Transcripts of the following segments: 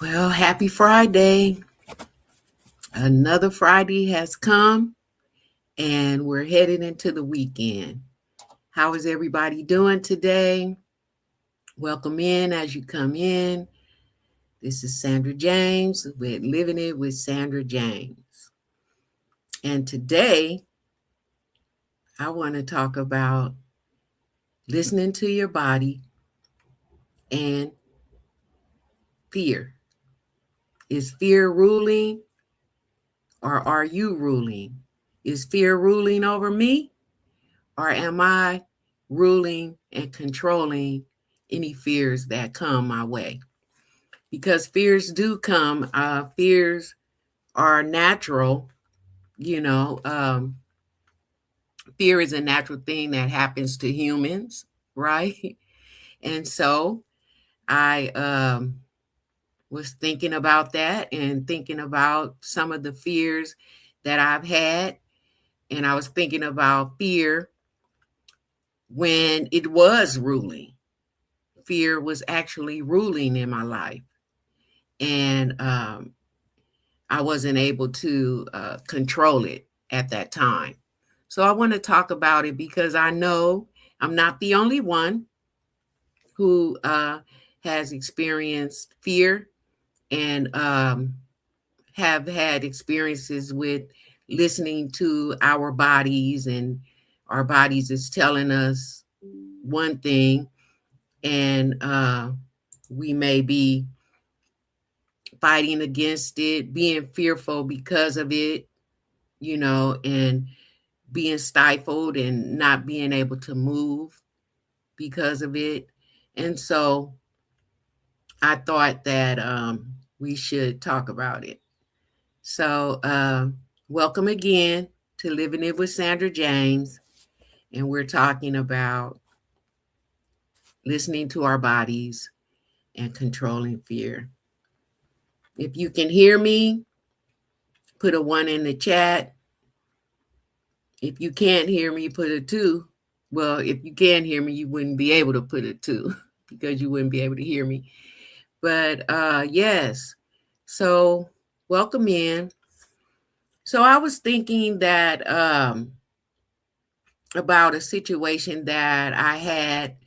Well, happy Friday. Another Friday has come and we're headed into the weekend. How is everybody doing today? Welcome in as you come in. This is Sandra James with Living It with Sandra James. And today I want to talk about listening to your body and fear. Is fear ruling or are you ruling? Is fear ruling over me? Or am I ruling and controlling any fears that come my way? Because fears do come. Fears are natural. You know, fear is a natural thing that happens to humans, right? And so I was thinking about that and thinking about some of the fears that I've had. And I was thinking about fear when it was ruling. Fear was actually ruling in my life. And I wasn't able to control it at that time. So I want to talk about it because I know I'm not the only one who has experienced fear and have had experiences with listening to our bodies, and our bodies is telling us one thing, and we may be fighting against it, being fearful because of it, and being stifled and not being able to move because of it. And so I thought that we should talk about it. So welcome again to Living It with Sandra James. And we're talking about listening to our bodies and controlling fear. If you can hear me, put a 1 in the chat. If you can't hear me, put a 2. Well, if you can hear me, you wouldn't be able to put a 2 because you wouldn't be able to hear me. But yes, so welcome in. So I was thinking that about a situation that I had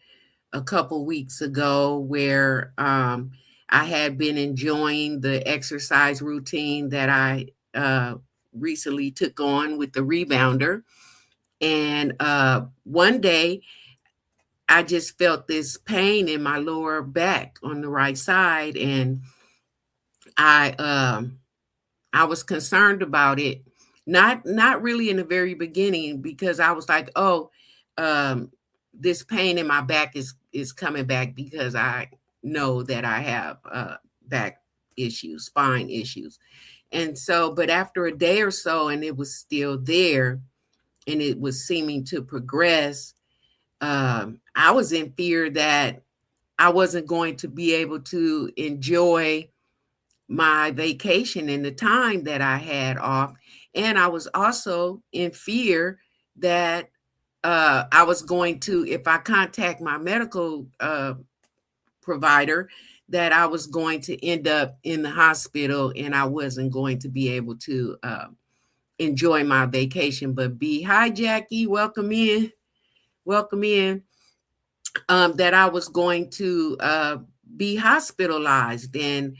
a couple weeks ago where I had been enjoying the exercise routine that I recently took on with the rebounder. And one day I just felt this pain in my lower back on the right side. And I I was concerned about it. Not really in the very beginning, because I was like, oh, um, this pain in my back is coming back because I know that I have back issues, spine issues. And so, but after a day or so, and it was still there, and it was seeming to progress, I was in fear that I wasn't going to be able to enjoy my vacation and the time that I had off. And I was also in fear that I was going to, if I contact my medical provider, that I was going to end up in the hospital and I wasn't going to be able to enjoy my vacation. But hi, Jackie, welcome in. Welcome in. That I was going to be hospitalized, and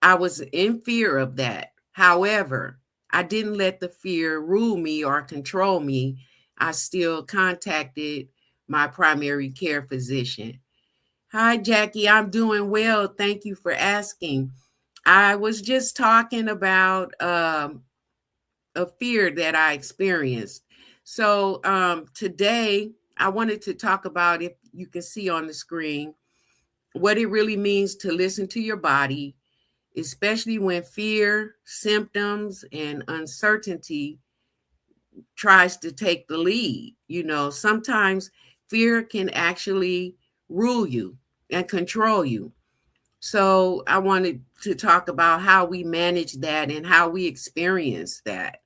I was in fear of that. However, I didn't let the fear rule me or control me. I still contacted my primary care physician. Hi, Jackie. I'm doing well. Thank you for asking. I was just talking about a fear that I experienced. So today, I wanted to talk about, if you can see on the screen, what it really means to listen to your body, especially when fear, symptoms, and uncertainty tries to take the lead. Sometimes fear can actually rule you and control you. So I wanted to talk about how we manage that and how we experience that.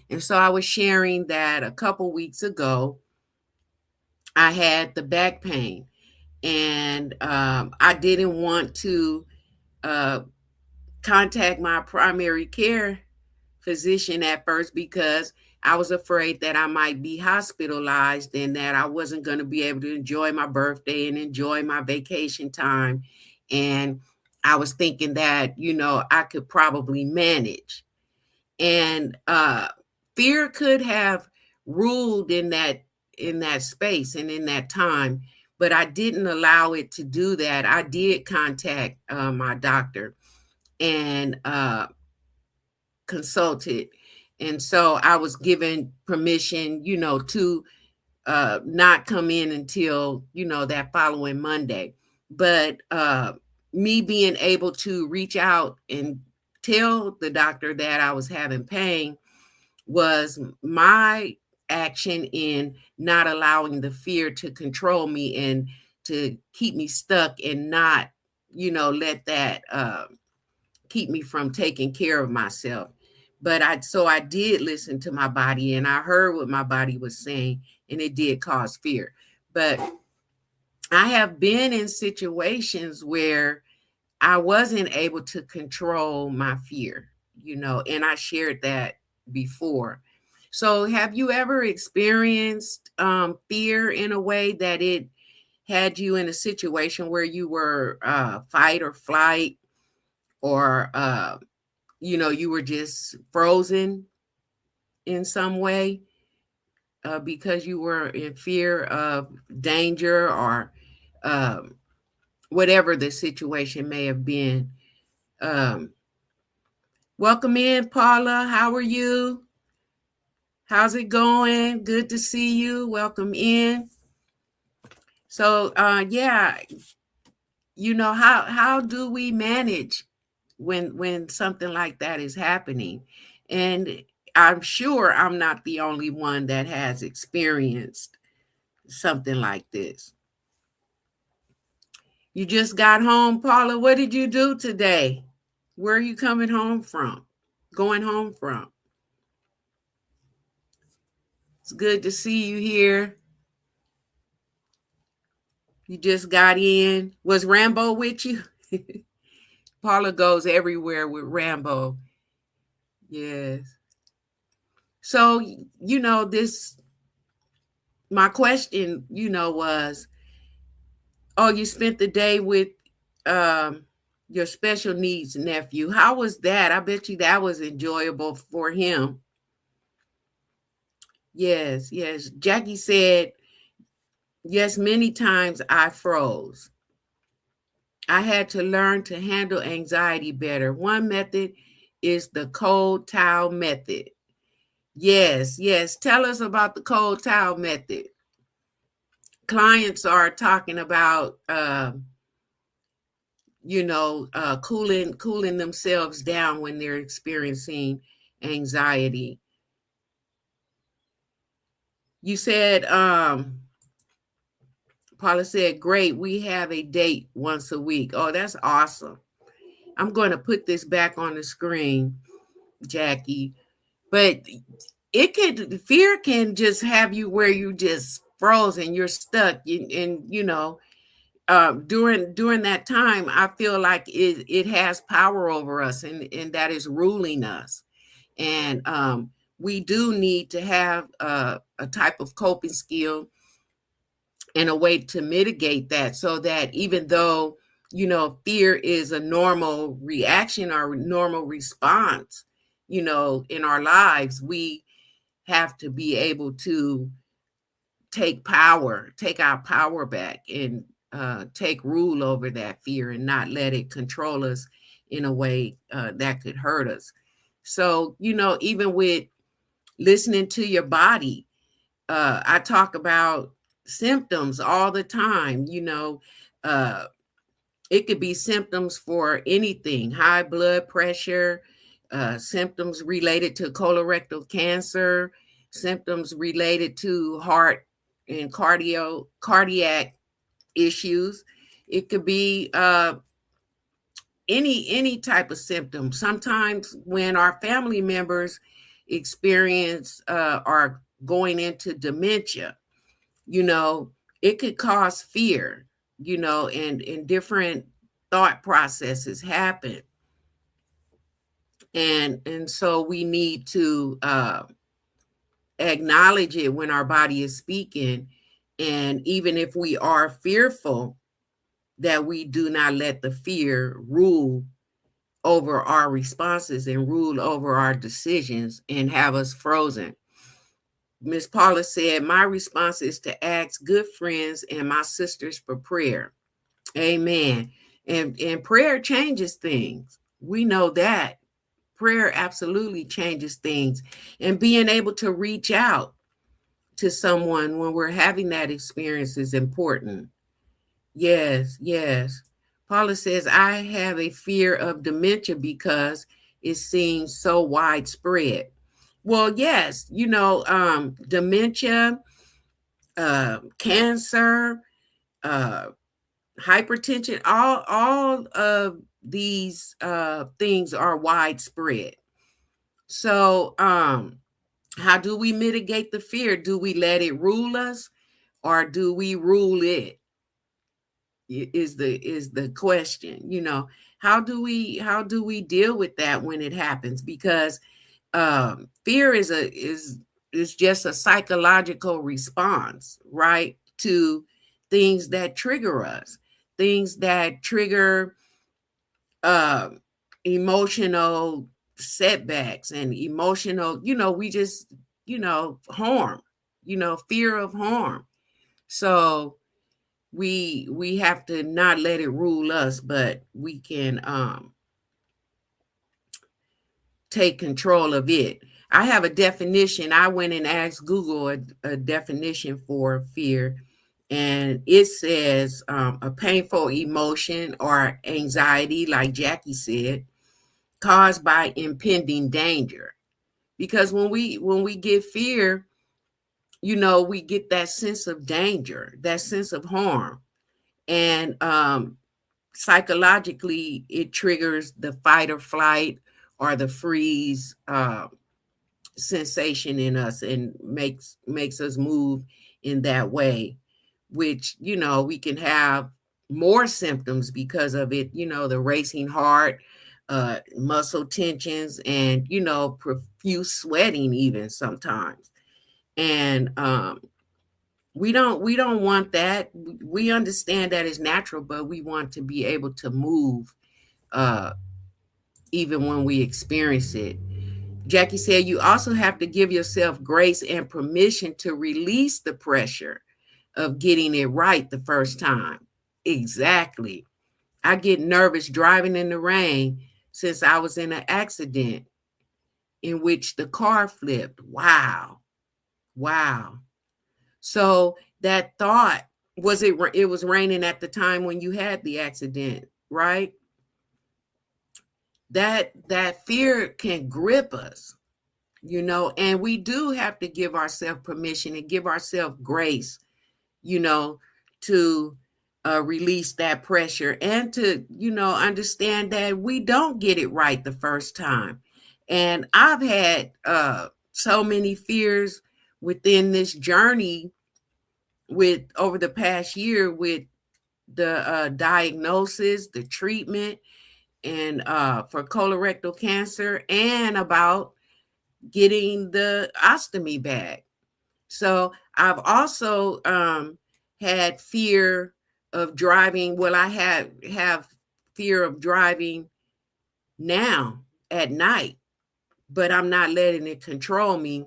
And so I was sharing that a couple weeks ago, I had the back pain, and I didn't want to contact my primary care physician at first because I was afraid that I might be hospitalized and that I wasn't going to be able to enjoy my birthday and enjoy my vacation time. And I was thinking that, I could probably manage. And fear could have ruled in that space and in that time, but I didn't allow it to do that. I did contact my doctor and consulted. And so I was given permission, to not come in until, that following Monday. But me being able to reach out and tell the doctor that I was having pain was my action in not allowing the fear to control me and to keep me stuck and not, let that keep me from taking care of myself. But I did listen to my body and I heard what my body was saying, and it did cause fear. But I have been in situations where I wasn't able to control my fear, and I shared that before. So have you ever experienced fear in a way that it had you in a situation where you were fight or flight, or you were just frozen in some way because you were in fear of danger, or um, whatever the situation may have been? Um, Welcome in, Paula. How are you? How's it going? Good to see you. Welcome in. So, yeah, how do we manage when something like that is happening? And I'm sure I'm not the only one that has experienced something like this. You just got home, Paula. What did you do today? Where are you coming home from? Going home from? It's good to see you here. You just got in. Was Rambo with you? Paula goes everywhere with Rambo. Yes. So, this, my question, was, oh, you spent the day with um, your special needs nephew. How was that? I bet you that was enjoyable for him. Yes, yes. Jackie said, yes, many times I froze. I had to learn to handle anxiety better. One method is the cold towel method. Yes, yes. Tell us about the cold towel method. Clients are talking about, cooling themselves down when they're experiencing anxiety. You said, Paula said, great, we have a date once a week. Oh, that's awesome. I'm going to put this back on the screen, Jackie. But fear can just have you where you just frozen, you're stuck. And during that time, I feel like it has power over us, and that is ruling us. And we do need to have a type of coping skill and a way to mitigate that, so that even though, fear is a normal reaction or normal response, in our lives, we have to be able to take our power back, and take rule over that fear and not let it control us in a way that could hurt us. So, even with listening to your body, I talk about symptoms all the time. Uh, it could be symptoms for anything: high blood pressure, symptoms related to colorectal cancer, symptoms related to heart and cardiac issues. It could be any type of symptom. Sometimes when our family members experience are going into dementia, you know, it could cause fear, and different thought processes happen. And so we need to acknowledge it when our body is speaking. And even if we are fearful, that we do not let the fear rule over our responses and rule over our decisions and have us frozen. Miss Paula said, my response is to ask good friends and my sisters for prayer. Amen. And prayer changes things. We know that. Prayer absolutely changes things. And being able to reach out to someone when we're having that experience is important. Yes, yes. Paula says, I have a fear of dementia because it seems so widespread. Well, yes, dementia, cancer, uh, hypertension, all of these things are widespread. So, how do we mitigate the fear? Do we let it rule us, or do we rule it? Is the question. How do we deal with that when it happens? Because fear is just a psychological response, right, to things that trigger us, things that trigger uh, emotional setbacks and emotional, we just, harm, fear of harm. So we have to not let it rule us, but we can take control of it. I have a definition. I went and asked Google a definition for fear, and it says a painful emotion or anxiety, like Jackie said, caused by impending danger. Because when we get fear, we get that sense of danger, that sense of harm, and psychologically it triggers the fight or flight or the freeze sensation in us and makes us move in that way, which we can have more symptoms because of it, the racing heart, muscle tensions, and profuse sweating even sometimes. And we don't want that. We understand that is natural, but we want to be able to move uh even when we experience it. Jackie said, you also have to give yourself grace and permission to release the pressure of getting it right the first time. Exactly. I get nervous driving in the rain since I was in an accident in which the car flipped. Wow. Wow. So that thought, it was raining at the time when you had the accident, right? That fear can grip us, and we do have to give ourselves permission and give ourselves grace, you know, to release that pressure and to, understand that we don't get it right the first time. And I've had so many fears within this journey with over the past year with the diagnosis, the treatment, and for colorectal cancer, and about getting the ostomy bag. So I've also had fear of driving. Well, I have fear of driving now at night, but I'm not letting it control me.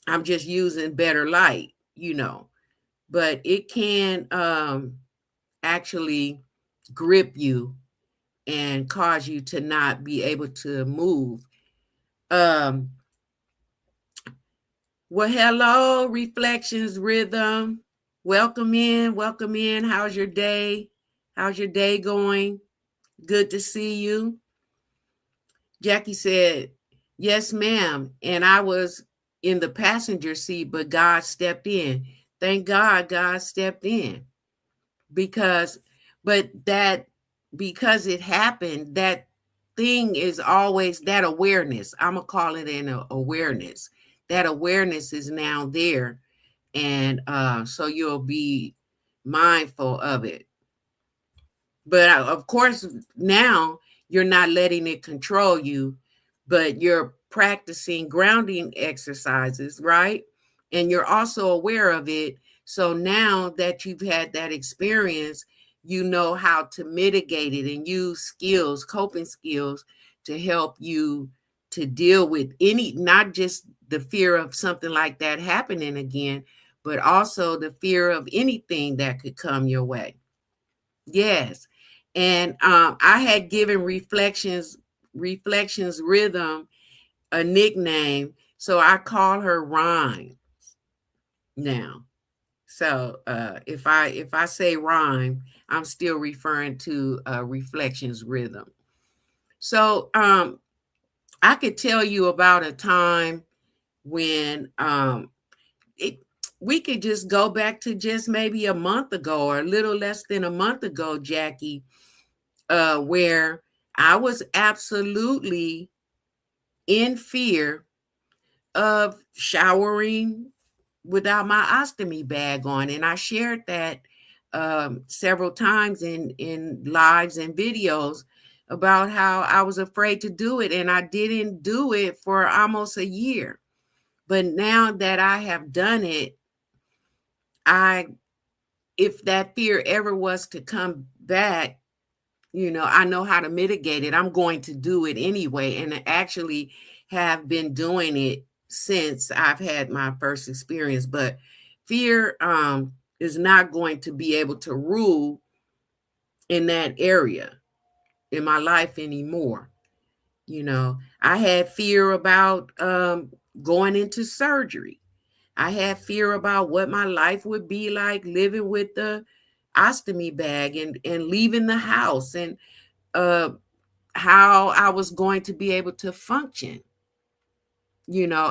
I'm just using better light, But it can actually grip you and cause you to not be able to move. Um, well, hello, Reflections Rhythm. Welcome in, welcome in. How's your day? How's your day going? Good to see you. Jackie said, yes, ma'am. And I was in the passenger seat, but God stepped in. Thank God God stepped in. Because, but that, because it happened, that thing is always that awareness. I'm going to call it an awareness. That awareness is now there. And so you'll be mindful of it. But of course, now you're not letting it control you, but you're practicing grounding exercises, right? And you're also aware of it. So now that you've had that experience, you know how to mitigate it and use skills, coping skills, to help you to deal with any, not just the fear of something like that happening again, but also the fear of anything that could come your way. Yes. And I had given Reflections Rhythm a nickname, so I call her Rhyme now. So if I say Rhyme, I'm still referring to Reflections Rhythm. So I could tell you about a time when it we could just go back to just maybe a month ago or a little less than a month ago, Jackie, where I was absolutely in fear of showering without my ostomy bag on. And I shared that several times in lives and videos about how I was afraid to do it. And I didn't do it for almost a year. But now that I have done it, I if that fear ever was to come back, I know how to mitigate it. I'm going to do it anyway. And I actually have been doing it since I've had my first experience. But fear is not going to be able to rule in that area in my life anymore. I had fear about going into surgery. I had fear about what my life would be like living with the ostomy bag and leaving the house, and uh, how I was going to be able to function,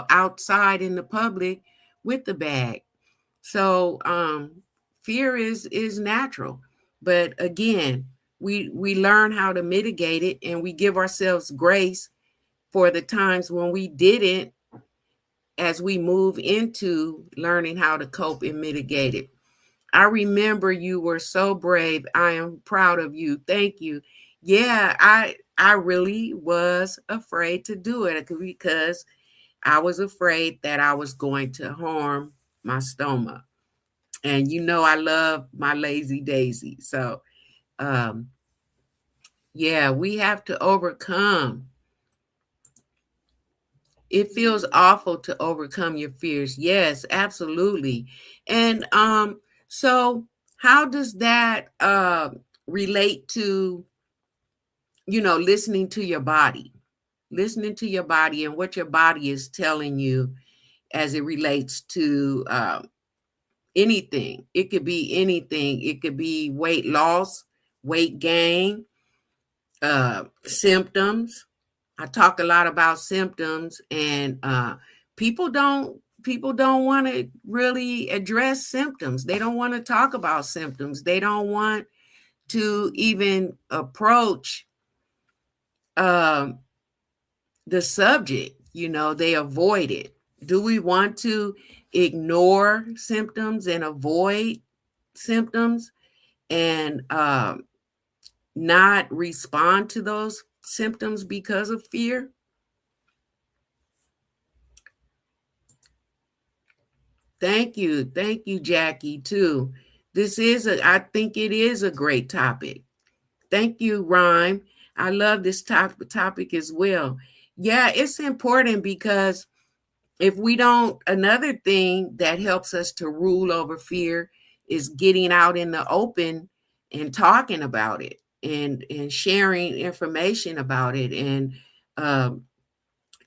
outside in the public with the bag. So fear is natural, but again, we learn how to mitigate it, and we give ourselves grace for the times when we didn't, as we move into learning how to cope and mitigate it. I remember you were so brave. I am proud of you. Thank you. Yeah, I really was afraid to do it because I was afraid that I was going to harm my stoma. And I love my lazy daisy. So yeah, we have to overcome. It feels awful to overcome your fears. Yes, absolutely. And so how does that relate to, listening to your body? Listening to your body and what your body is telling you as it relates to anything. It could be anything. It could be weight loss, weight gain, symptoms. I talk a lot about symptoms, and people don't want to really address symptoms. They don't want to talk about symptoms. They don't want to even approach um, the subject. They avoid it. Do we want to ignore symptoms and avoid symptoms and not respond to those symptoms because of fear? Thank you. Thank you, Jackie, too. I think it is a great topic. Thank you, Rhyme. I love this topic as well. Yeah, it's important because if we don't, another thing that helps us to rule over fear is getting out in the open and talking about it and sharing information about it and um,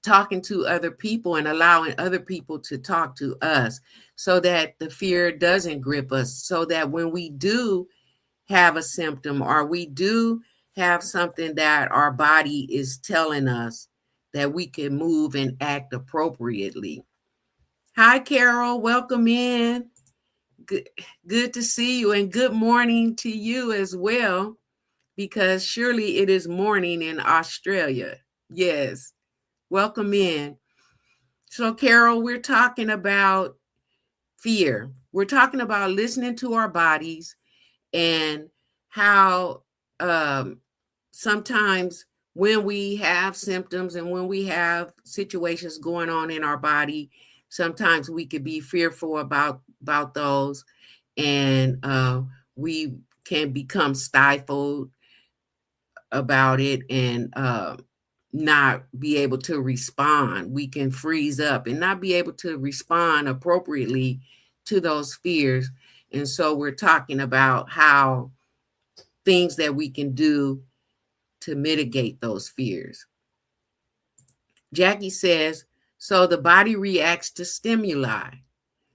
talking to other people and allowing other people to talk to us so that the fear doesn't grip us, so that when we do have a symptom or we do have something that our body is telling us, that we can move and act appropriately. Hi, Carol. Welcome in. Good, good to see you, and good morning to you as well, because surely it is morning in Australia. Yes, welcome in. So, Carol, we're talking about fear. We're talking about listening to our bodies and how sometimes when we have symptoms and when we have situations going on in our body, sometimes we could be fearful about those, and we can become stifled about it, and not be able to respond. We can freeze up and not be able to respond appropriately to those fears. And so we're talking about how things that we can do to mitigate those fears. Jackie says, so the body reacts to stimuli.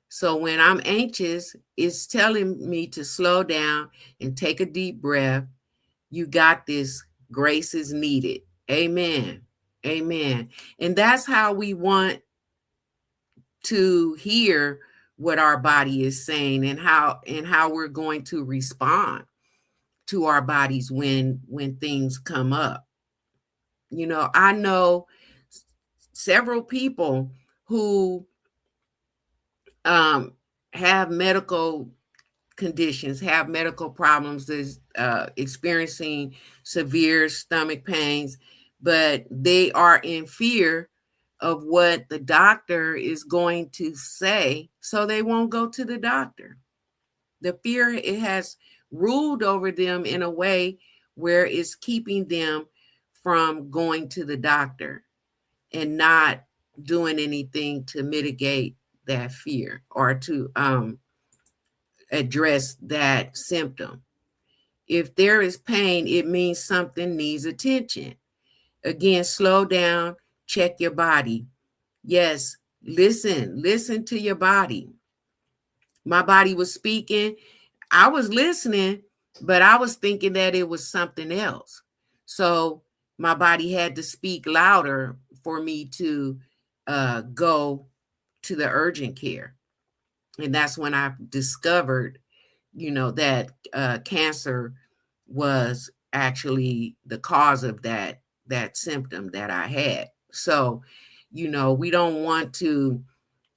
So when I'm anxious, it's telling me to slow down and take a deep breath. You got this. Grace is needed. Amen. Amen. And that's how we want to hear what our body is saying, and how we're going to respond to our bodies when things come up. I know several people who have medical conditions, have medical problems, is experiencing severe stomach pains, but they are in fear of what the doctor is going to say, so they won't go to the doctor. The fear, it has ruled over them in a way where it's keeping them from going to the doctor and not doing anything to mitigate that fear or to address that symptom. If there is pain, it means something needs attention. Again, slow down, check your body. Yes, listen to your body. My body was speaking. I was listening, but I was thinking that it was something else. So my body had to speak louder for me to go to the urgent care. And that's when I discovered, that cancer was actually the cause of that symptom that I had. So, we don't want to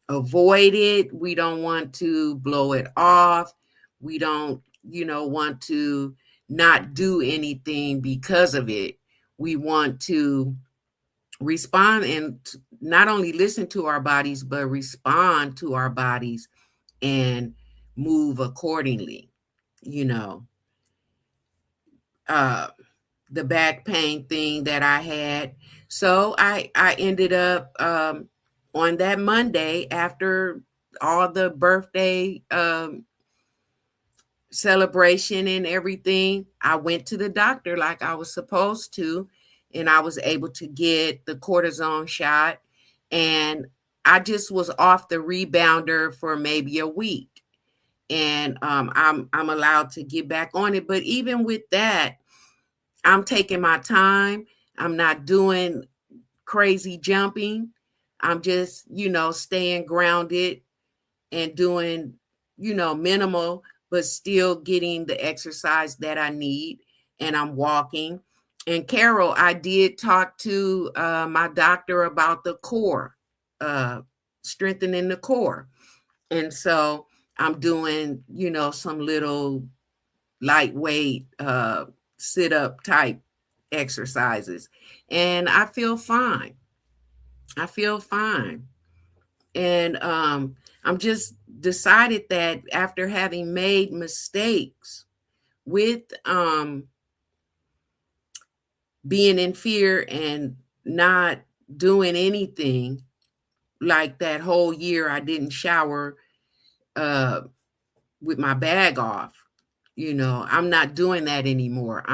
avoid it. We don't want to blow it off. We don't, want to not do anything because of it. We want to respond and not only listen to our bodies, but respond to our bodies and move accordingly. You know, uh, the back pain thing that I had. So I ended up on that Monday, after all the birthday celebration and everything, I went to the doctor like I was supposed to, and I was able to get the cortisone shot, and I just was off the rebounder for maybe a week. And I'm allowed to get back on it. But even with that, I'm taking my time. I'm not doing crazy jumping. I'm just, staying grounded and doing, minimal, but still getting the exercise that I need. And I'm walking. And Carol, I did talk to my doctor about the core, uh, strengthening the core. And so I'm doing, some little lightweight sit up type exercises. And I feel fine. I feel fine. And I'm just decided that after having made mistakes with being in fear and not doing anything, like that whole year I didn't shower uh, with my bag off. I'm not doing that anymore.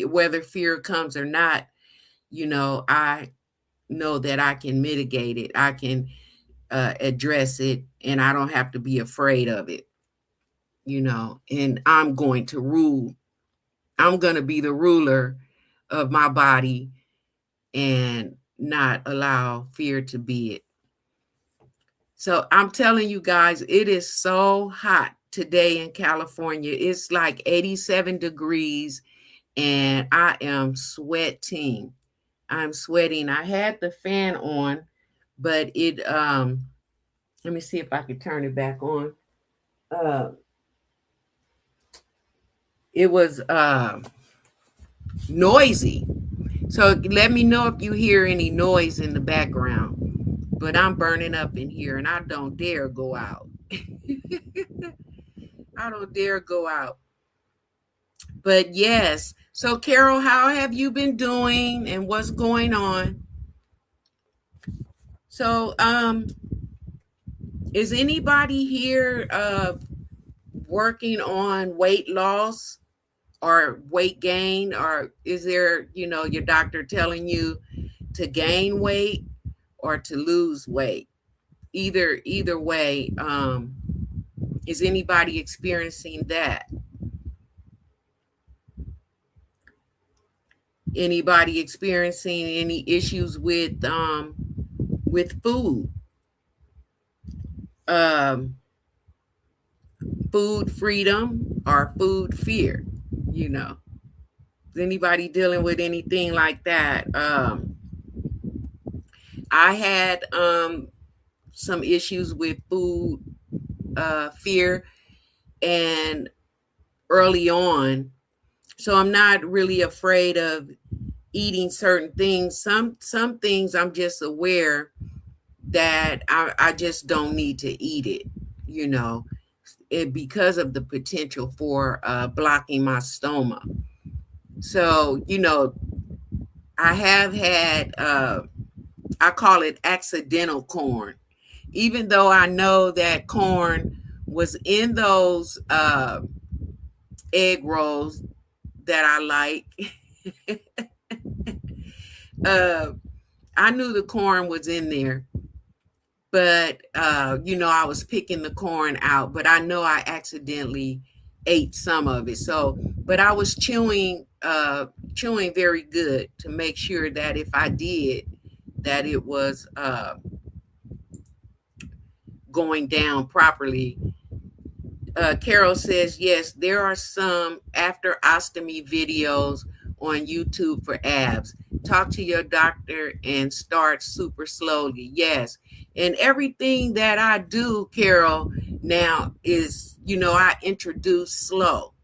Whether fear comes or not, I know that I can mitigate it. I can address it, and I don't have to be afraid of it, and I'm going to rule. I'm going to be the ruler of my body and not allow fear to be it. So I'm telling you guys, it is so hot today in California. It's like 87 degrees, and I am sweating. I'm sweating. I had the fan on, but let me see if I can turn it back on. Uh it was noisy. So let me know if you hear any noise in the background. But I'm burning up in here and I don't dare go out. I don't dare go out. But yes. So Carol, how have you been doing and what's going on? So is anybody here working on weight loss or weight gain, or is there, your doctor telling you to gain weight or to lose weight? Either way, is anybody experiencing that? Anybody experiencing any issues with um food freedom or food fear? you know is anybody dealing with anything like that? I had some issues with food fear and early on, so I'm not really afraid of eating certain things. Some things I'm just aware that I just don't need to eat it, you know, because of the potential for blocking my stoma. So, I have had, I call it accidental corn, even though I know that corn was in those egg rolls that I like. uh, I knew the corn was in there, but I was picking the corn out, but I know I accidentally ate some of it. So, but I was chewing very good to make sure that if I did, that it was going down properly. Carol says, yes, there are some after ostomy videos on YouTube for abs. Talk to your doctor and start super slowly. Yes. And everything that I do, Carol, now is, I introduce slow,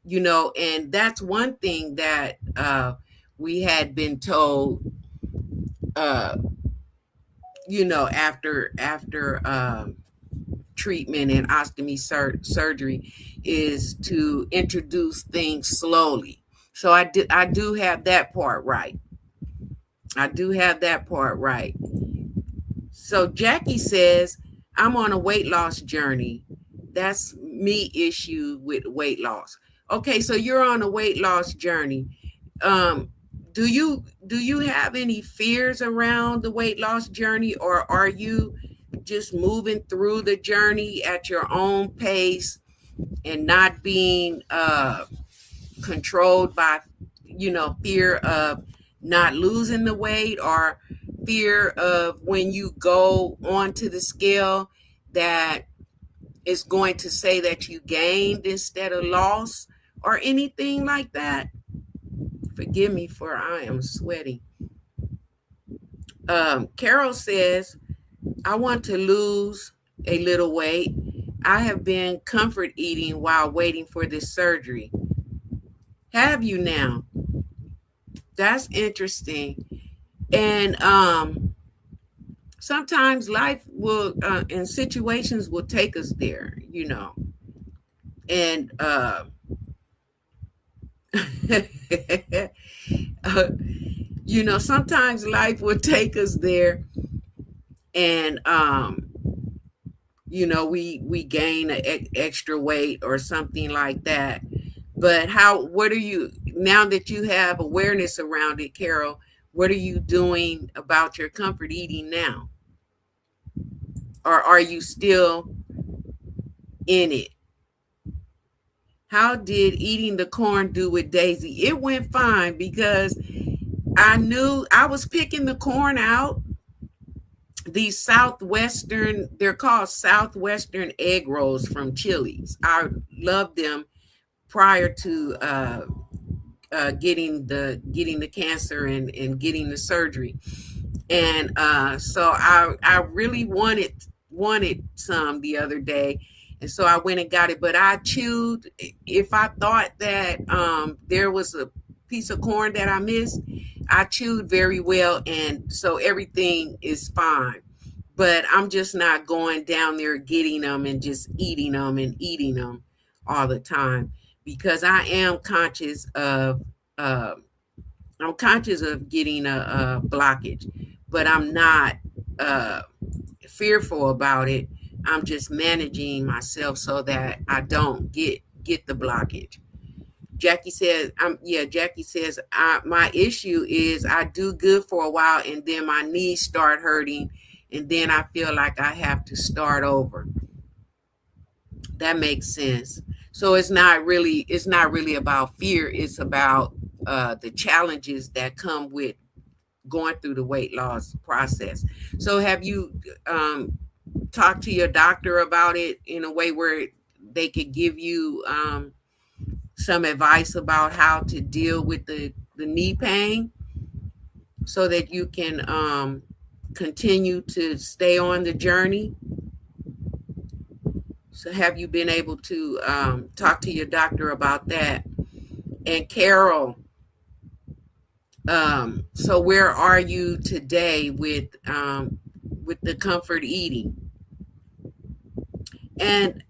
and that's one thing that we had been told, uh, after treatment and ostomy surgery, is to introduce things slowly. So I do have that part right. I do have that part right. So Jackie says, I'm on a weight loss journey. That's me issue with weight loss. Okay, so you're on a weight loss journey. Um, do you have any fears around the weight loss journey, or are you just moving through the journey at your own pace and not being controlled by fear of not losing the weight, or fear of when you go onto the scale that it's going to say that you gained instead of lost, or anything like that? Forgive me, for I am sweating. Carol says, I want to lose a little weight. I have been comfort eating while waiting for this surgery. Have you now? That's interesting. And sometimes life will and situations will take us there, and uh, sometimes life will take us there, and we gain extra weight or something like that. But what are you, now that you have awareness around it, Carol, what are you doing about your comfort eating now? Or are you still in it? How did eating the corn do with Daisy? It went fine, because I knew I was picking the corn out. These Southwestern, they're called Southwestern egg rolls from Chili's. I loved them prior to getting the cancer and getting the surgery. And so I really wanted some the other day, and so I went and got it. But I chewed. If I thought that there was a piece of corn that I missed, I chewed very well, and so everything is fine. But I'm just not going down there getting them and just eating them all the time, because uh, I'm conscious of getting a blockage, but I'm not uh, fearful about it. I'm just managing myself so that I don't get the blockage. Jackie says, Jackie says, my issue is I do good for a while and then my knees start hurting and then I feel like I have to start over. That makes sense. So it's not really about fear. It's about the challenges that come with going through the weight loss process. So have you talked to your doctor about it in a way where they could give you some advice about how to deal with the knee pain so that you can continue to stay on the journey? So have you been able to talk to your doctor about that? And Carol, so where are you today with the comfort eating? And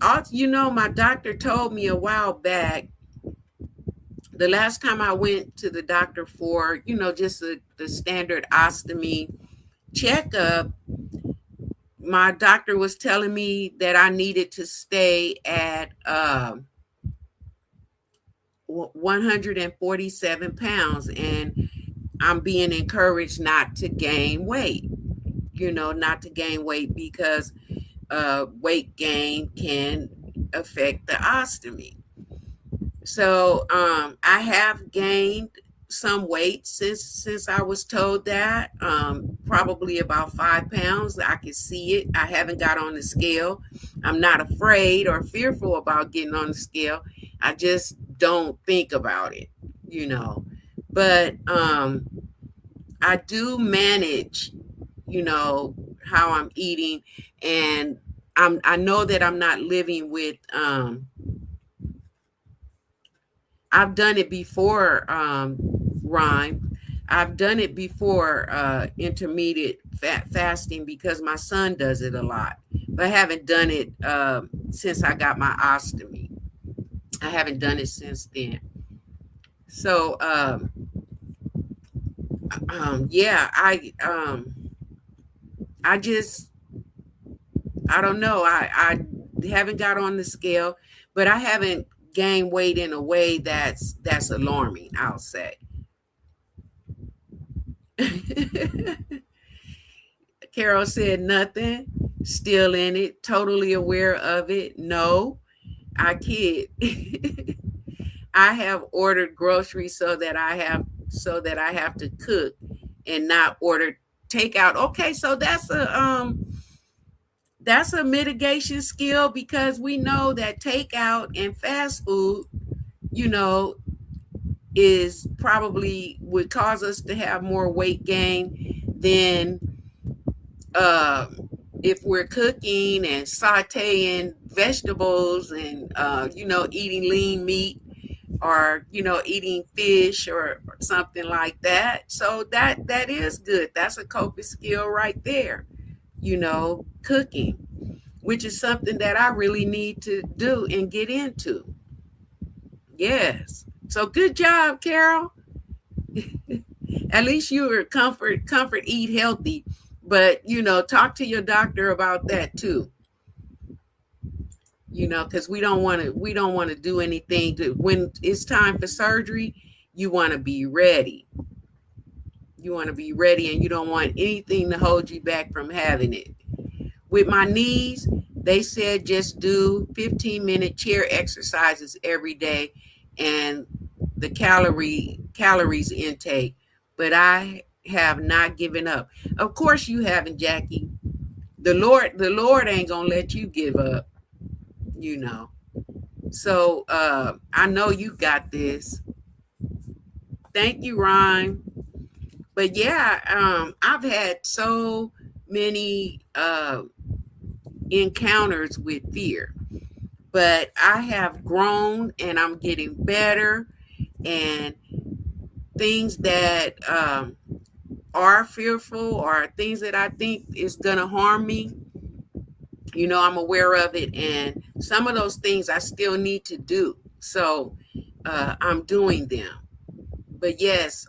also, my doctor told me a while back, the last time I went to the doctor for, just the standard ostomy checkup, my doctor was telling me that I needed to stay at 147 pounds, and I'm being encouraged not to gain weight, not to gain weight because weight gain can affect the ostomy. So I have gained some weight since I was told that, probably about 5 pounds. I can see it. I haven't got on the scale. I'm not afraid or fearful about getting on the scale. I just don't think about it, you know. But I do manage, how I'm eating, and I know that I'm not living with I've done it before, Rhyme. I've done it before, intermediate fasting, because my son does it a lot. But I haven't done it since I got my ostomy. I haven't done it since then. So, yeah, I just, I don't know. I haven't got on the scale, but I haven't gained weight in a way that's alarming, I'll say. Carol said nothing. Still in it. Totally aware of it. No, I kid. I have ordered groceries so that I have to cook and not order takeout. Okay, so that's a mitigation skill, because we know that takeout and fast food, you know, is probably would cause us to have more weight gain than uh, if we're cooking and sauteing vegetables and eating lean meat, or eating fish, or something like that. So that is good. That's a coping skill right there. Cooking, which is something that I really need to do and get into. Yes. So good job, Carol. At least you were comfort, eat healthy. But talk to your doctor about that too. Because we don't want to do anything when it's time for surgery. You want to be ready. You want to be ready, and you don't want anything to hold you back from having it. With my knees, they said just do 15-minute chair exercises every day, and the calories intake. But I have not given up. Of course you haven't, Jackie. The Lord ain't gonna let you give up, you know. So I know you got this. Thank you, Ryan. But yeah, I've had so many encounters with fear, but I have grown and I'm getting better. and things that are fearful or things that I think is going to harm me, I'm aware of it. And some of those things I still need to do. So I'm doing them. But yes,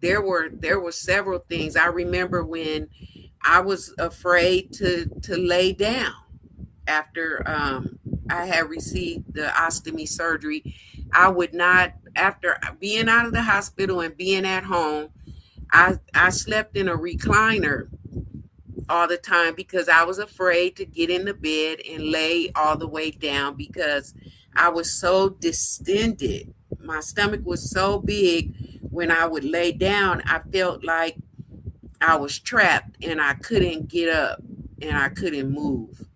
there were several things. I remember when I was afraid to lay down after I had received the ostomy surgery. I would not, after being out of the hospital and being at home, I slept in a recliner all the time because I was afraid to get in the bed and lay all the way down because I was so distended. My stomach was so big when I would lay down, I felt like I was trapped and I couldn't get up and I couldn't move.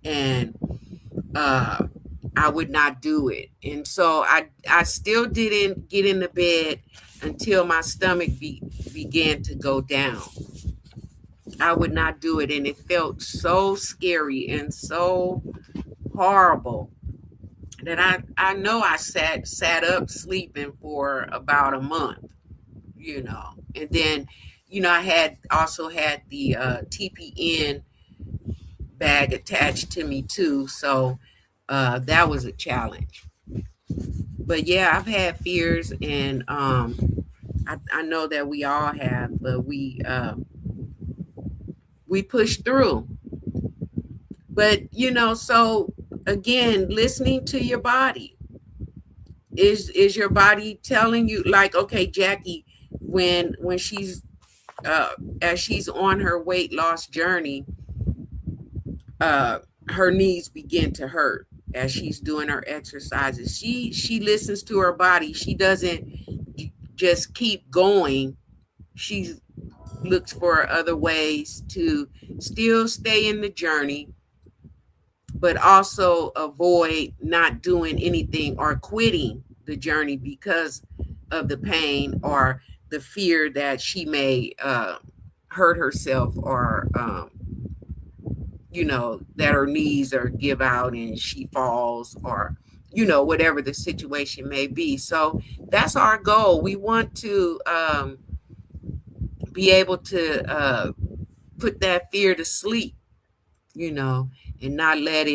And uh, I would not do it. And so I still didn't get in the bed until my stomach began to go down. I would not do it. And it felt so scary and so horrible that I know I sat up sleeping for about a month. And then, I had also had the TPN bag attached to me too. So that was a challenge. But yeah, I've had fears, and I know that we all have, but we push through. But so again, listening to your body. Is your body telling you, like, okay, Jackie, when she's as she's on her weight loss journey, uh her knees begin to hurt as she's doing her exercises. She listens to her body. She doesn't just keep going. She looks for other ways to still stay in the journey, but also avoid not doing anything or quitting the journey because of the pain or the fear that she may hurt herself, or that her knees are give out and she falls, or whatever the situation may be. So that's our goal. We want to be able to put that fear to sleep, and not let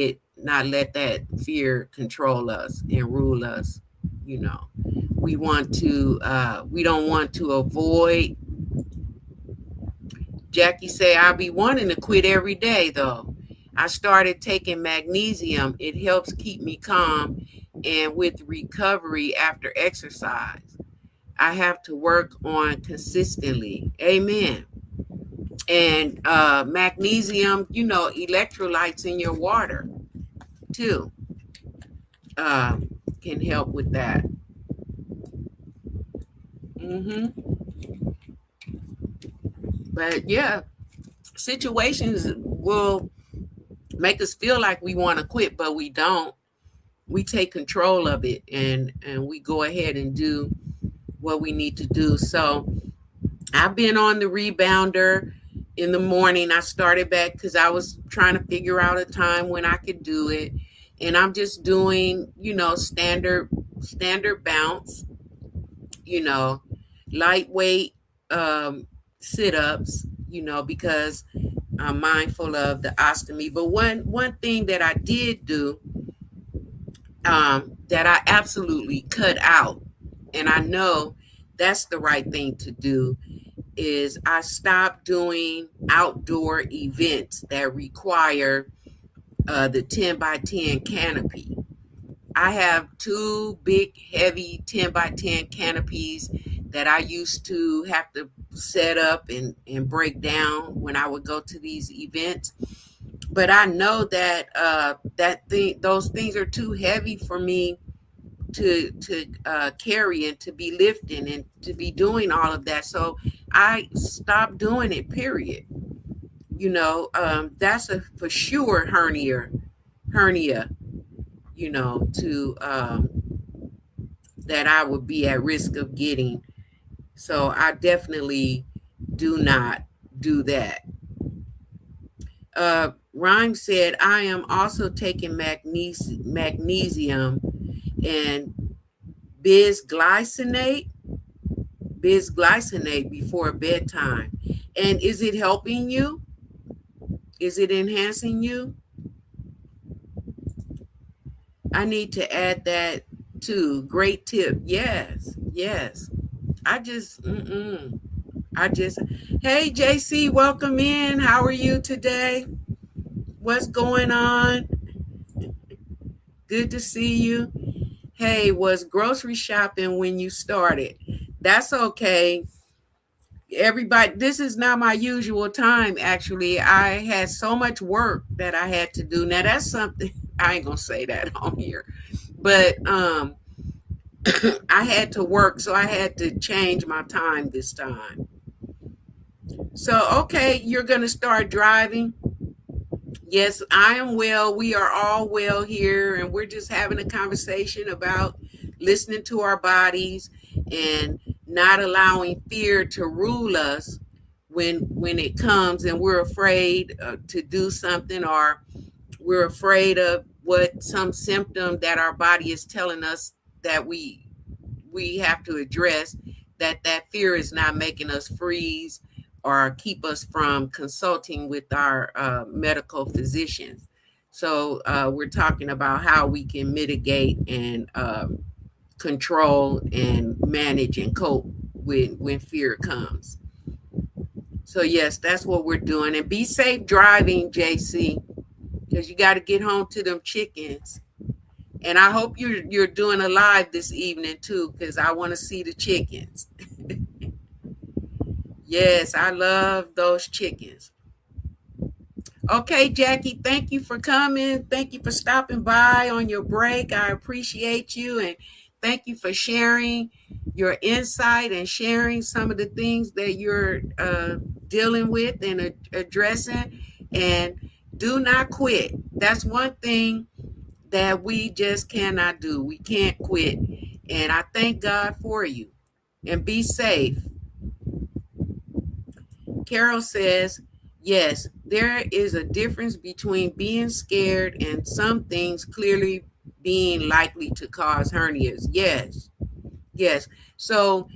that fear control us and rule us. you know we don't want to avoid. Jackie say, I'll be wanting to quit every day though. I started taking magnesium. It helps keep me calm and with recovery after exercise. I have to work on consistently. Amen. And magnesium, electrolytes in your water too, can help with that. hmm But yeah, situations will make us feel like we want to quit, but we don't. We take control of it, and we go ahead and do what we need to do. So I've been on the rebounder in the morning. I started back because I was trying to figure out a time when I could do it. And I'm just doing, standard bounce, you know, lightweight sit-ups, because I'm mindful of the ostomy. But one thing that I did do, that I absolutely cut out, and I know that's the right thing to do, is I stopped doing outdoor events that require the 10 by 10 canopy. I have two big, heavy 10 by 10 canopies that I used to have to set up and break down when I would go to these events. But I know that those things are too heavy for me to carry and to be lifting and to be doing all of that. So I stopped doing it, period. That's a for sure hernia, to that I would be at risk of getting. So I definitely do not do that. Rhyme said, I am also taking magnesium, and bisglycinate, bisglycinate before bedtime. And is it helping you? Is it enhancing you? I need to add that too. Great tip. Yes, yes. I just, I just, hey, JC, welcome in. How are you today? What's going on? Good to see you. Hey, was grocery shopping when you started? That's okay. Everybody, this is not my usual time, actually. I had so much work that I had to do. Now, that's something, I ain't gonna say that on here, but I had to work, so I had to change my time this time. So, okay, you're gonna start driving. Yes, I am well. We are all well here, and we're just having a conversation about listening to our bodies and not allowing fear to rule us when it comes and we're afraid to do something, or we're afraid of what some symptom that our body is telling us that we have to address, that fear is not making us freeze or keep us from consulting with our medical physicians. So we're talking about how we can mitigate and control and manage and cope when fear comes. So yes, that's what we're doing. And be safe driving, JC, because you got to get home to them chickens. And I hope you're doing a live this evening too, because I want to see the chickens. Yes, I love those chickens. Okay, Jackie, thank you for coming. Thank you for stopping by on your break. I appreciate you, and thank you for sharing your insight and sharing some of the things that you're dealing with and addressing. And do not quit. That's one thing that we just cannot do. We can't quit. And I thank God for you. And be safe. Carol says, yes, there is a difference between being scared and some things clearly being likely to cause hernias. Yes. Yes. So,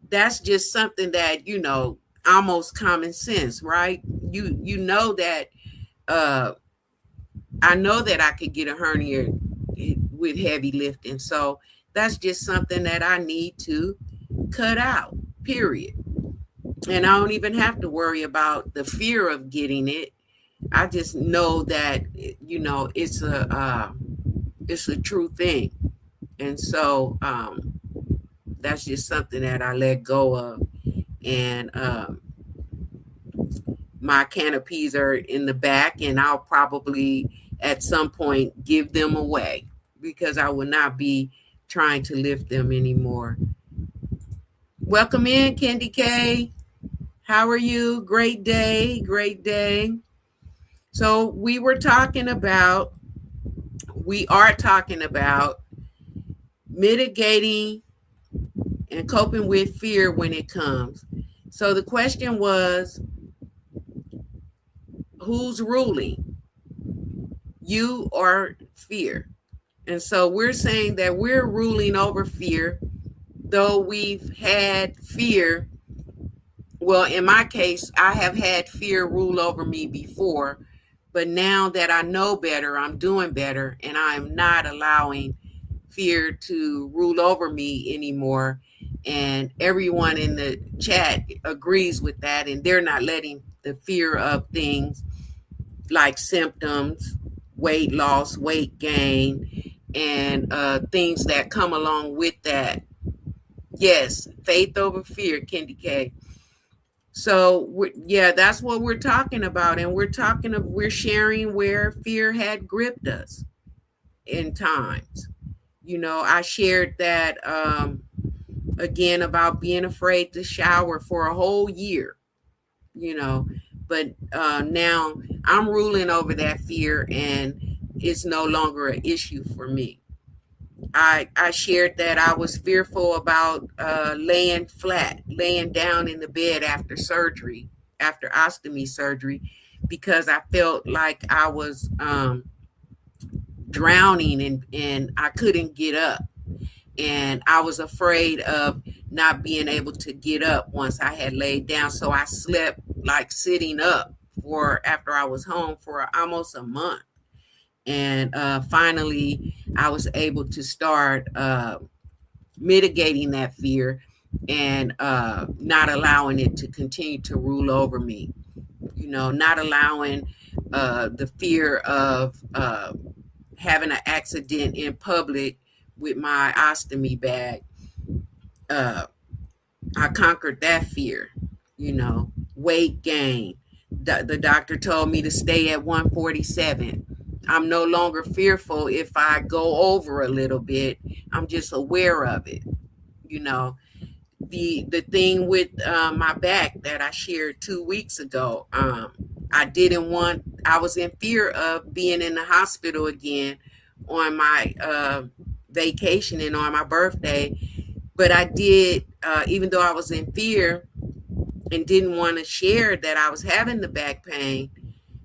that's just something that, almost common sense, right? You know that I know that I could get a hernia with heavy lifting. So that's just something that I need to cut out, period. And I don't even have to worry about the fear of getting it. I just know that, it's a true thing. And so that's just something that I let go of. And my canopies are in the back, and I'll probably at some point give them away because I will not be trying to lift them anymore. Welcome in, Candy K. How are you? Great day, great day. So we are talking about mitigating and coping with fear when it comes. So the question was, who's ruling? You or fear? And so we're saying that we're ruling over fear, though we've had fear. Well, in my case, I have had fear rule over me before, but now that I know better, I'm doing better, and I'm not allowing fear to rule over me anymore. And everyone in the chat agrees with that, and they're not letting the fear of things like symptoms, weight loss, weight gain, and things that come along with that. Yes, faith over fear, Kendi K. So that's what we're talking about, and we're sharing where fear had gripped us in times. I shared that again about being afraid to shower for a whole year. But now I'm ruling over that fear, and it's no longer an issue for me. I shared that I was fearful about laying down in the bed after ostomy surgery, because I felt like I was drowning, and I couldn't get up. And I was afraid of not being able to get up once I had laid down. So I slept like sitting up for after I was home for almost a month. And finally, I was able to start mitigating that fear and not allowing it to continue to rule over me. Not allowing the fear of having an accident in public with my ostomy bag. Uh, I conquered that fear. Weight gain. The doctor told me to stay at 147. I'm no longer fearful if I go over a little bit. I'm just aware of it. You know, the thing with my back that I shared 2 weeks ago. I was in fear of being in the hospital again on my vacation and on my birthday. But I did, even though I was in fear and didn't want to share that I was having the back pain,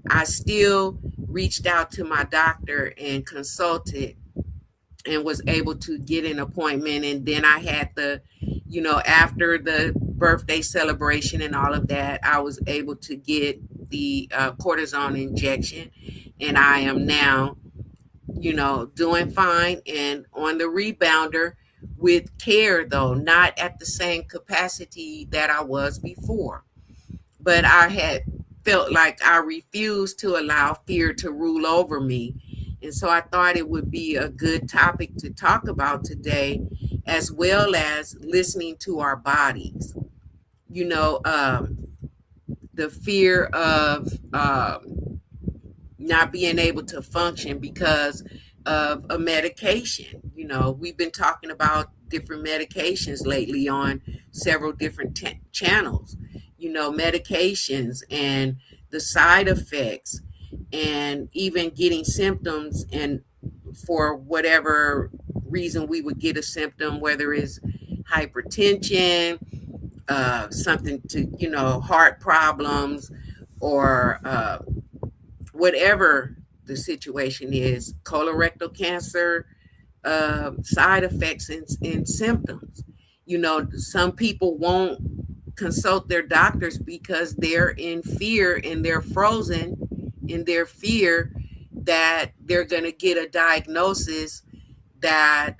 I still reached out to my doctor and consulted and was able to get an appointment. And then I had after the birthday celebration and all of that, I was able to get the cortisone injection. And I am now, doing fine and on the rebounder with care, though, not at the same capacity that I was before. But I had felt like I refused to allow fear to rule over me. And so I thought it would be a good topic to talk about today, as well as listening to our bodies. You know, the fear of not being able to function because of a medication. We've been talking about different medications lately on several different channels, medications and the side effects, and even getting symptoms, and for whatever reason we would get a symptom, whether it's hypertension, something to, heart problems, or whatever the situation is, colorectal cancer, side effects and symptoms. Some people won't consult their doctors because they're in fear and they're frozen in their fear that they're going to get a diagnosis that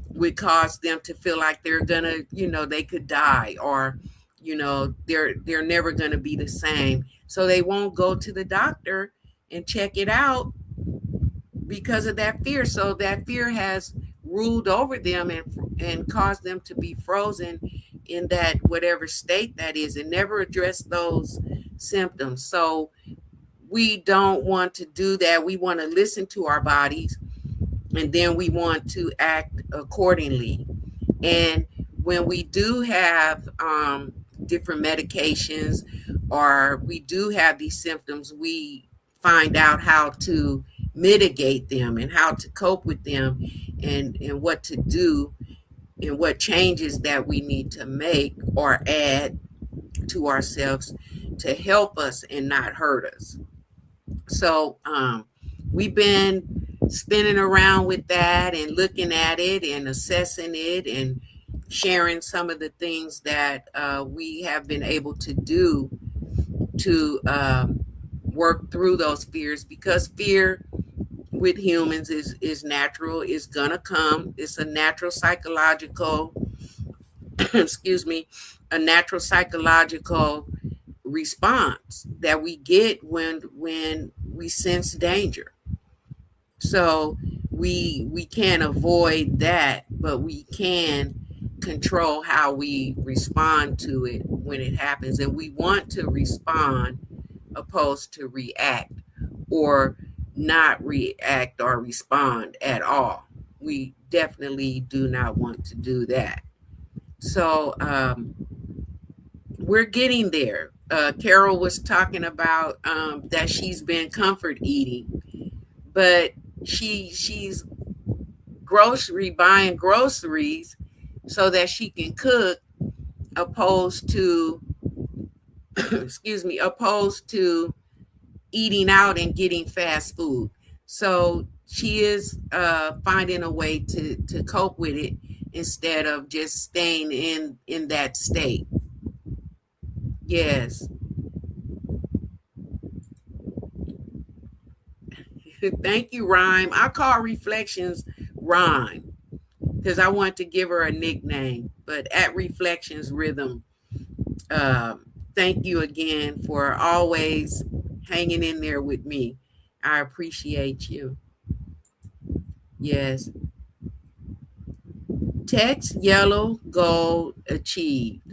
would cause them to feel like they're going to, they could die, or, they're never going to be the same. So they won't go to the doctor and check it out because of that fear. So that fear has ruled over them and caused them to be frozen in that whatever state that is, and never address those symptoms. So we don't want to do that. We want to listen to our bodies, and then we want to act accordingly. And when we do have different medications, or we do have these symptoms, we find out how to mitigate them and how to cope with them, and what to do, and what changes that we need to make or add to ourselves to help us and not hurt us. So we've been spinning around with that and looking at it and assessing it and sharing some of the things that we have been able to do to work through those fears, because fear with humans is natural. It's gonna come. It's a natural psychological excuse me, a natural psychological response that we get when we sense danger. So we can't avoid that, but we can control how we respond to it when it happens. And we want to respond opposed to react, or not react or respond at all. We definitely do not want to do that. So we're getting there. Carol was talking about that she's been comfort eating, but she's buying groceries so that she can cook, opposed to opposed to eating out and getting fast food. So she is finding a way to cope with it instead of just staying in that state. Yes. Thank you, Rhyme. I call Reflections Rhyme because I want to give her a nickname. But at Reflections Rhythm, thank you again for always hanging in there with me. I appreciate you. Yes. Text yellow gold achieved.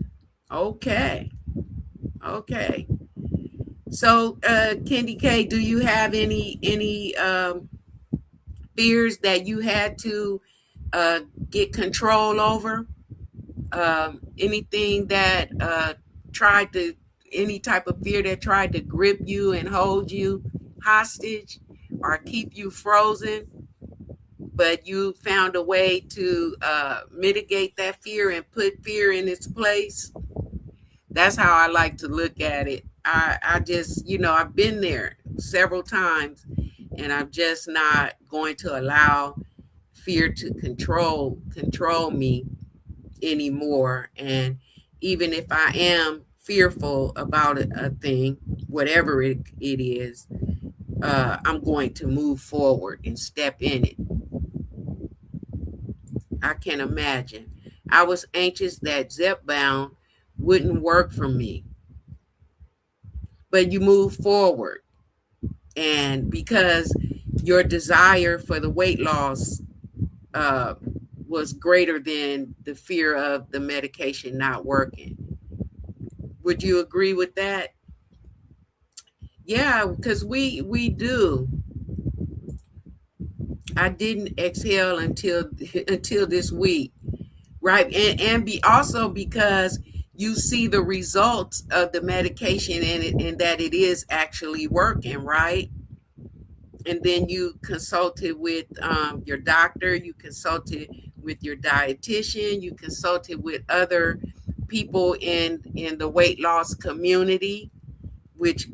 Okay. Okay. So, Candy K, do you have any fears that you had to uh, get control over? Anything that tried to, any type of fear that tried to grip you and hold you hostage or keep you frozen, but you found a way to mitigate that fear and put fear in its place? That's how I like to look at it. I just, I've been there several times, and I'm just not going to allow fear to control me anymore. And even if I am fearful about a thing, whatever it is, I'm going to move forward and step in it. I can imagine. I was anxious that Zepbound wouldn't work for me, but you move forward. And because your desire for the weight loss uh, was greater than the fear of the medication not working. Would you agree with that? Yeah, because we do. I didn't exhale until until this week, right? And be also because you see the results of the medication and that it is actually working, right? And then you consulted with your doctor, you consulted with your dietitian, you consulted with other people in the weight loss community, which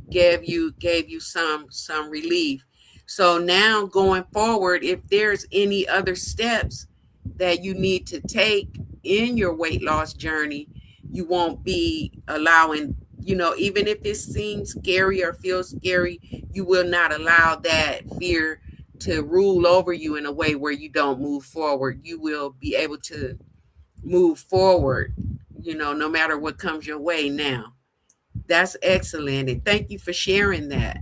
gave you some relief. So now going forward, if there's any other steps that you need to take in your weight loss journey, you won't be allowing, even if it seems scary or feels scary, you will not allow that fear to rule over you in a way where you don't move forward. You will be able to move forward, no matter what comes your way now. That's excellent. And thank you for sharing that.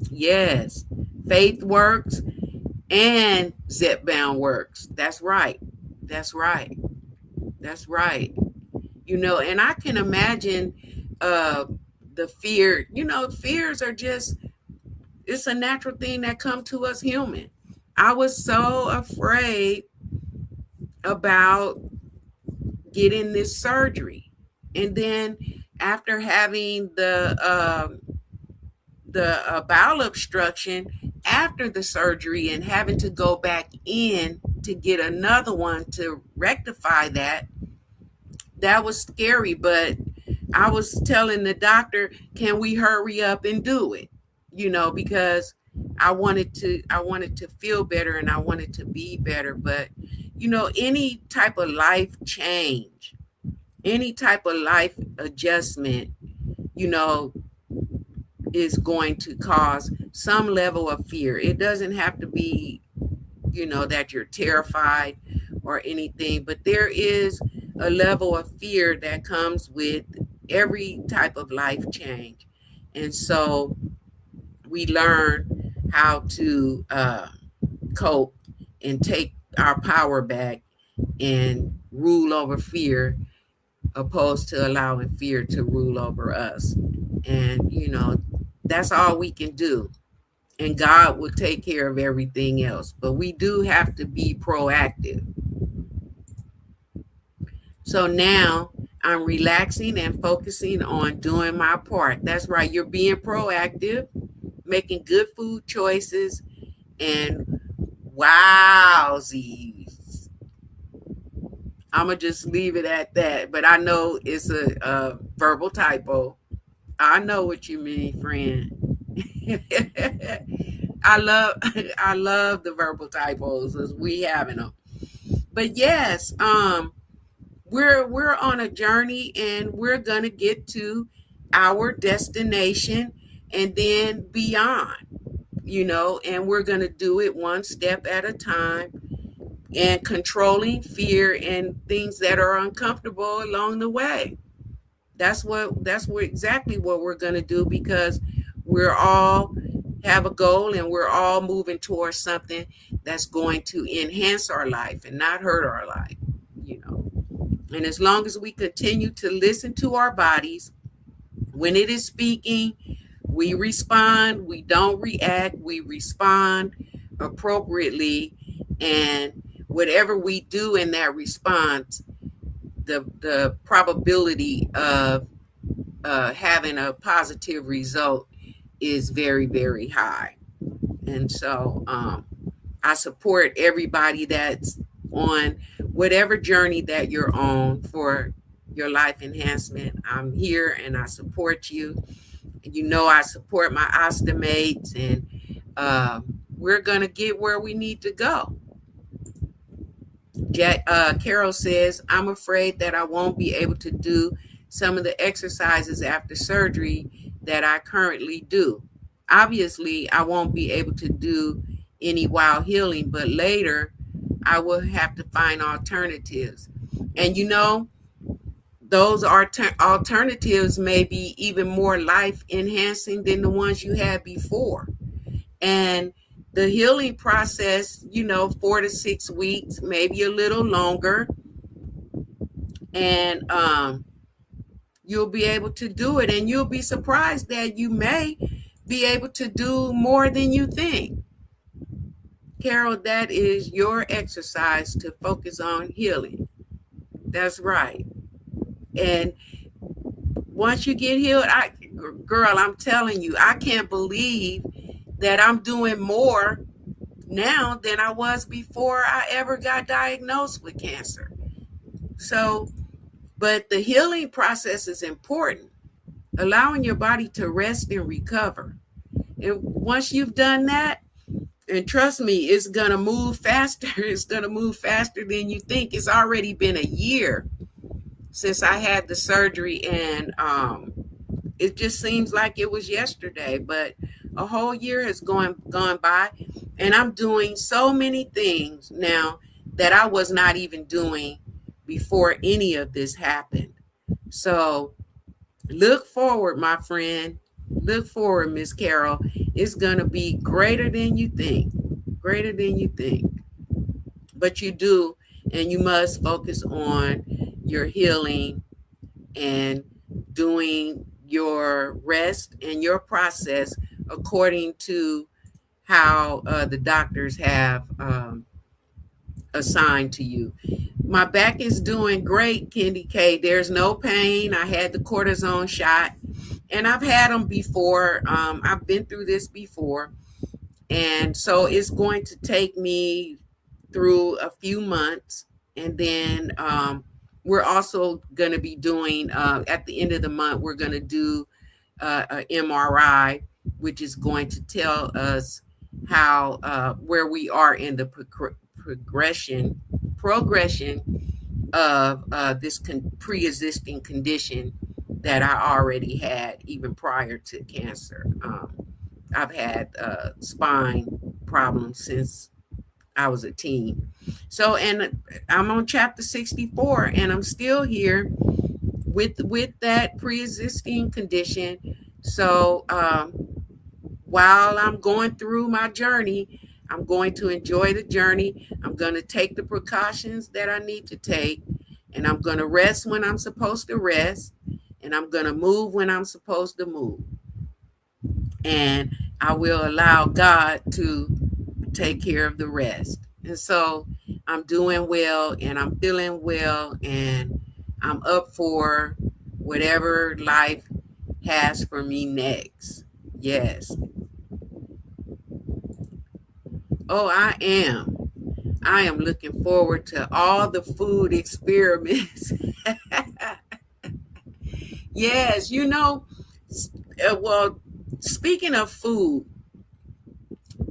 Yes. Faith works and Zipbound works. That's right. That's right. That's right. And I can imagine uh the fear, fears are just, it's a natural thing that come to us human. I was so afraid about getting this surgery. And then after having the bowel obstruction after the surgery and having to go back in to get another one to rectify that was scary. But I was telling the doctor, can we hurry up and do it? Because I wanted to feel better and I wanted to be better. But any type of life change, any type of life adjustment, you know, is going to cause some level of fear. It doesn't have to be, that you're terrified or anything, but there is a level of fear that comes with every type of life change. And so we learn how to cope and take our power back and rule over fear opposed to allowing fear to rule over us. And, that's all we can do. And God will take care of everything else. But we do have to be proactive. So now I'm relaxing and focusing on doing my part. That's right. You're being proactive, making good food choices, and wowsies. I'm going to just leave it at that. But I know it's a verbal typo. I know what you mean, friend. I love I love the verbal typos as we having them. But yes, we're on a journey and we're gonna get to our destination and then beyond, and we're gonna do it one step at a time and controlling fear and things that are uncomfortable along the way. That's what exactly what we're going to do, because we're all have a goal and we're all moving towards something that's going to enhance our life and not hurt our life, you know. And as long as we continue to listen to our bodies when it is speaking, we respond, we don't react, we respond appropriately, and whatever we do in that response, the probability of having a positive result is very, very high. And so I support everybody that's on whatever journey that you're on for your life enhancement. I'm here and I support you. I support my ostomates, and we're going to get where we need to go. Carol says, I'm afraid that I won't be able to do some of the exercises after surgery that I currently do. Obviously, I won't be able to do any while healing, but later I will have to find alternatives. And those alternatives may be even more life enhancing than the ones you had before. And the healing process, 4 to 6 weeks, maybe a little longer, and you'll be able to do it, and you'll be surprised that you may be able to do more than you think. Carol, that is your exercise to focus on healing. That's right. And once you get healed, girl, I'm telling you, I can't believe that I'm doing more now than I was before I ever got diagnosed with cancer. So, but the healing process is important, allowing your body to rest and recover. And once you've done that, and trust me, it's going to move faster. It's going to move faster than you think. It's already been a year since I had the surgery, and it just seems like it was yesterday, but a whole year has gone by, and I'm doing so many things now that I was not even doing before any of this happened. So look forward, my friend. Look forward, Miss Carol. It's going to be greater than you think. Greater than you think. But you do, and you must focus on your healing and doing your rest and your process according to how the doctors have assigned to you. My back is doing great, Candy K. There's no pain. I had the cortisone shot, and I've had them before. I've been through this before. And so it's going to take me through a few months. And then we're also going to be doing, at the end of the month, we're going to do an MRI, which is going to tell us how where we are in the progression of this pre-existing condition that I already had even prior to cancer. I've had spine problems since I was a teen. So, and I'm on chapter 64, and I'm still here with that pre-existing condition. So, while I'm going through my journey, I'm going to enjoy the journey. I'm going to take the precautions that I need to take, and I'm going to rest when I'm supposed to rest, and I'm going to move when I'm supposed to move. And I will allow God to take care of the rest. And so I'm doing well, and I'm feeling well, and I'm up for whatever life has for me next. Yes. Oh, I am. I am looking forward to all the food experiments. Yes, well, speaking of food,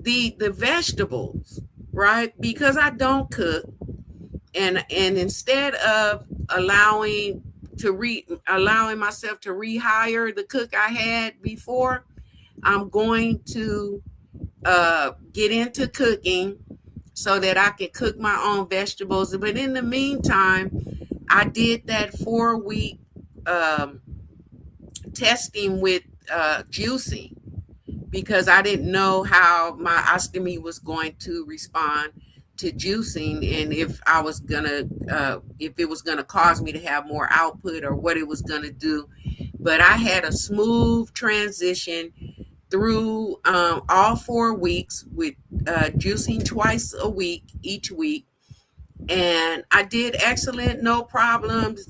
the vegetables, right? Because I don't cook, and instead of allowing myself to rehire the cook I had before, I'm going to get into cooking so that I can cook my own vegetables. But in the meantime, I did that 4 week um, testing with juicing, because I didn't know how my ostomy was going to respond to juicing, and if I was gonna if it was gonna cause me to have more output, or what it was gonna do. But I had a smooth transition through all 4 weeks with juicing twice a week each week, and I did excellent, no problems.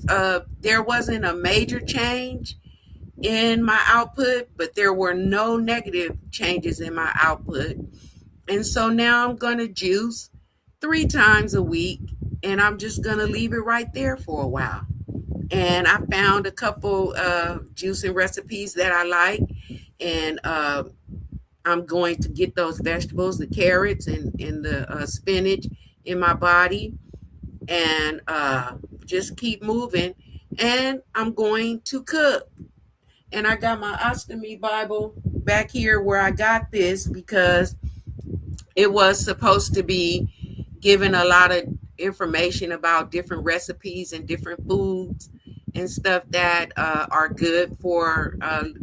There wasn't a major change in my output, but there were no negative changes in my output. And so now I'm going to juice 3 times a week, and I'm just going to leave it right there for a while. And I found a couple juicing recipes that I like, and I'm going to get those vegetables, the carrots and the spinach in my body, and just keep moving. And I'm going to cook. And I got my Ostomy Bible back here where I got this, because it was supposed to be given a lot of information about different recipes and different foods and stuff that are good for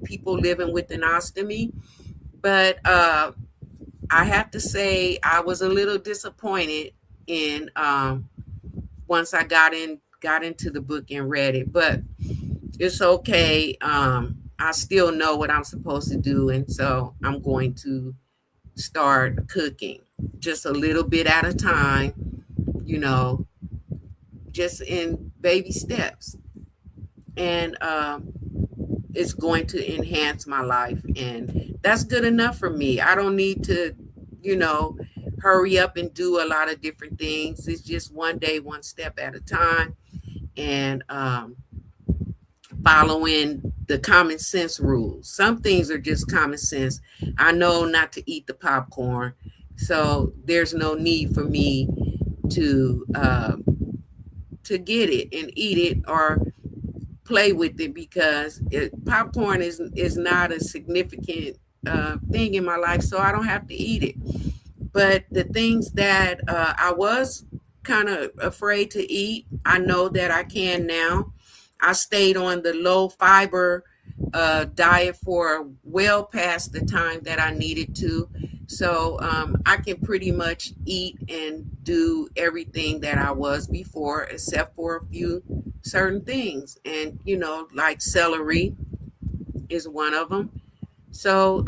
people living with an ostomy. But I have to say I was a little disappointed in once I got into the book and read it. But it's okay. I still know what I'm supposed to do, and so I'm going to start cooking just a little bit at a time, you know, just in baby steps. And it's going to enhance my life, and that's good enough for me. I don't need to, you know, hurry up and do a lot of different things. It's just one day, one step at a time, and following the common sense rules. Some things are just common sense. I know not to eat the popcorn, so there's no need for me to get it and eat it or play with it, because popcorn is not a significant thing in my life, so I don't have to eat it. But the things that I was kind of afraid to eat, I know that I can now. I stayed on the low fiber diet for well past the time that I needed to. So I can pretty much eat and do everything that I was before, except for a few certain things. And, you know, like celery is one of them. So,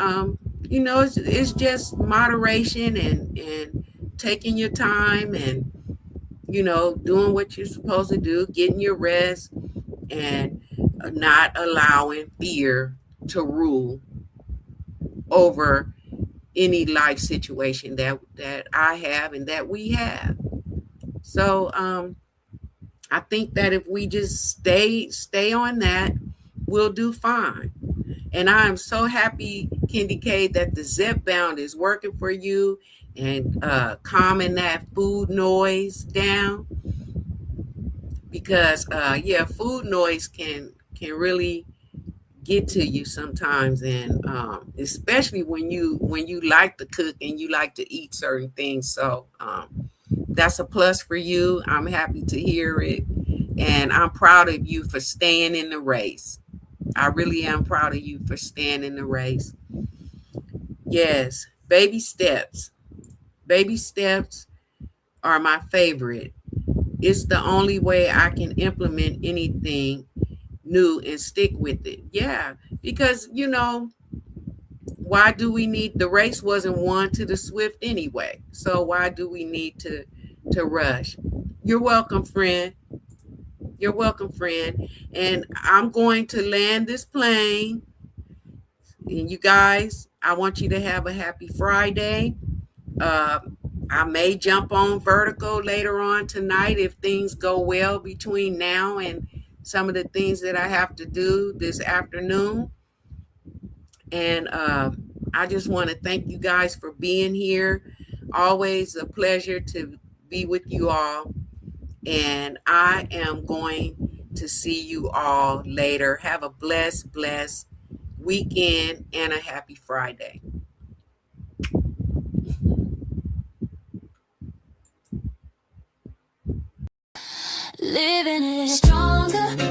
you know, it's just moderation and taking your time, and, you know, doing what you're supposed to do, getting your rest, and not allowing fear to rule over any life situation that I have and that we have. So I think that if we just stay on that, we'll do fine. And I am so happy, Candy K, that the Zep Bound is working for you, and calming that food noise down, because yeah, food noise can really get to you sometimes, and especially when you like to cook and you like to eat certain things. So that's a plus for you. I'm happy to hear it, and I'm proud of you for staying in the race. I really am proud of you for staying in the race. Yes, baby steps. Baby steps are my favorite. It's the only way I can implement anything new and stick with it. Yeah, because, you know, why do we need, the race wasn't won to the swift anyway. So why do we need to rush? You're welcome, friend. You're welcome, friend. And I'm going to land this plane. And you guys, I want you to have a happy Friday. Uh, I may jump on vertical later on tonight if things go well between now and some of the things that I have to do this afternoon. And I just want to thank you guys for being here. Always a pleasure to be with you all. And I am going to see you all later. Have a blessed weekend and a happy Friday. Living it stronger.